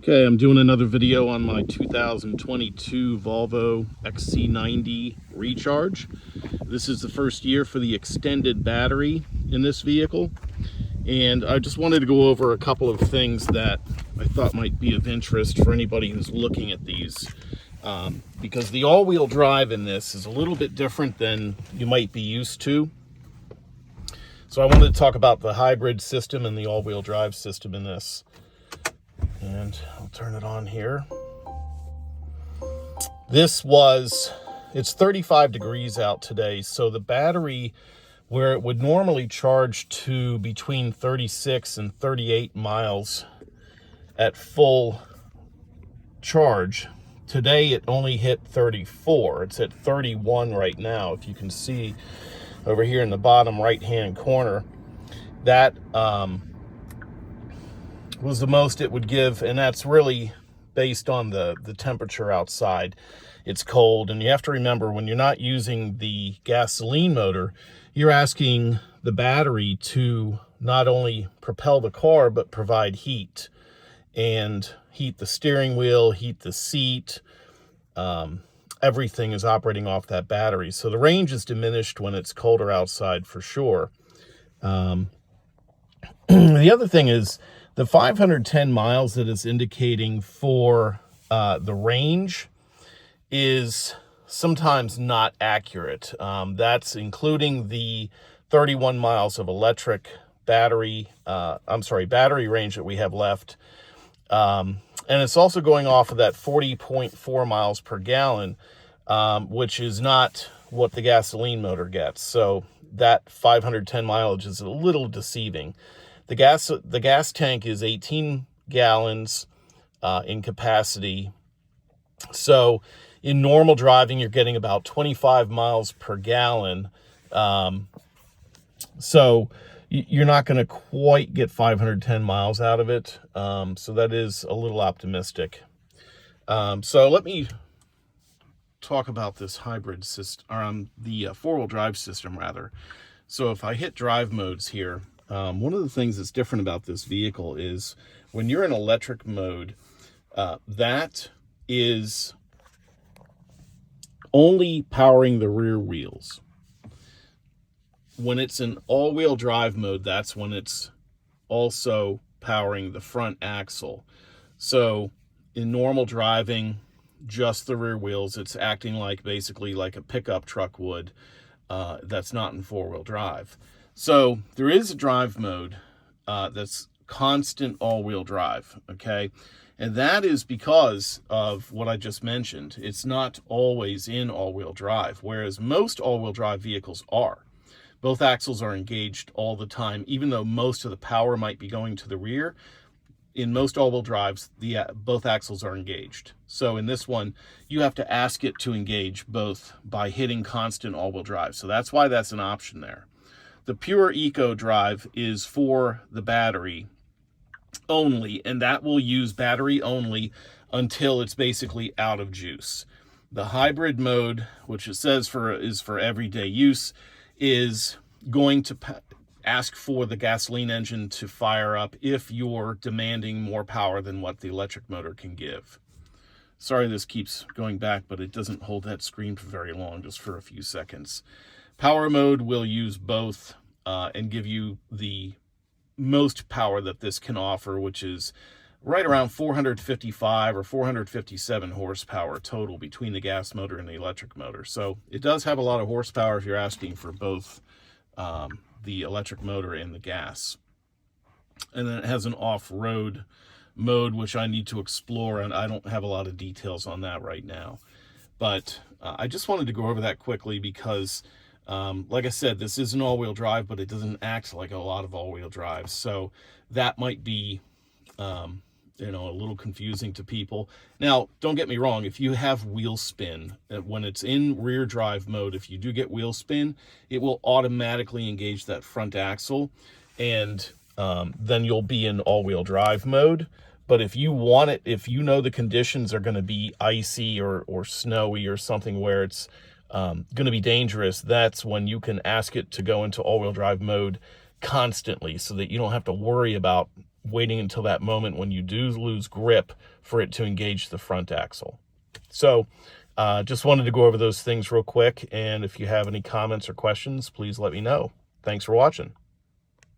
Okay, I'm doing another video on my 2022 Volvo XC90 Recharge. This is the first year for the extended battery in this vehicle, and I just wanted to go over a couple of things that I thought might be of interest for anybody who's looking at these, because the all-wheel drive in this is a little bit different than you might be used to. So I wanted to talk about the hybrid system and the all-wheel drive system in this. And I'll turn it on here. It's 35 degrees out today, so the battery, where it would normally charge to between 36 and 38 miles at full charge, today it only hit 34. It's at 31 right now. If you can see over here in the bottom right hand corner, that was the most it would give, and that's really based on the temperature outside. It's cold, and you have to remember, when you're not using the gasoline motor, you're asking the battery to not only propel the car but provide heat, and heat the steering wheel, heat the seat. Everything is operating off that battery, so the range is diminished when it's colder outside for sure. The other thing is, the 510 miles that it's indicating for the range is sometimes not accurate. That's including the 31 miles of electric battery range that we have left. And it's also going off of that 40.4 miles per gallon, which is not what the gasoline motor gets. So that 510 mileage is a little deceiving. The gas tank is 18 gallons in capacity. So in normal driving, you're getting about 25 miles per gallon. So you're not going to quite get 510 miles out of it. So that is a little optimistic. So let me talk about this hybrid system, or the four-wheel drive system rather. So if I hit drive modes here, one of the things that's different about this vehicle is when you're in electric mode, that is only powering the rear wheels. When it's in all-wheel drive mode, that's when it's also powering the front axle. So in normal driving, just the rear wheels, it's acting like basically like a pickup truck would. That's not in four-wheel drive. So there is a drive mode that's constant all-wheel drive, okay? And that is because of what I just mentioned. It's not always in all-wheel drive, whereas most all-wheel drive vehicles are. Both axles are engaged all the time, even though most of the power might be going to the rear. In most all-wheel drives, both axles are engaged. So in this one, you have to ask it to engage both by hitting constant all-wheel drive. So that's why that's an option there. The pure eco drive is for the battery only, and that will use battery only until it's basically out of juice. The hybrid mode, which it says is for everyday use, is going to ask for the gasoline engine to fire up if you're demanding more power than what the electric motor can give. Sorry this keeps going back, but it doesn't hold that screen for very long, just for a few seconds. Power mode will use both and give you the most power that this can offer, which is right around 455 or 457 horsepower total between the gas motor and the electric motor. So it does have a lot of horsepower if you're asking for both the electric motor and the gas. And then it has an off-road mode, which I need to explore, and I don't have a lot of details on that right now. But I just wanted to go over that quickly because like I said, this is an all-wheel drive, but it doesn't act like a lot of all-wheel drives. So that might be, a little confusing to people. Now, don't get me wrong. If you have wheel spin, when it's in rear drive mode, if you do get wheel spin, it will automatically engage that front axle, and then you'll be in all-wheel drive mode. But if you want it, if you know the conditions are going to be icy or snowy or something where it's going to be dangerous, that's when you can ask it to go into all-wheel drive mode constantly, so that you don't have to worry about waiting until that moment when you do lose grip for it to engage the front axle. So just wanted to go over those things real quick, and if you have any comments or questions, please let me know. Thanks for watching.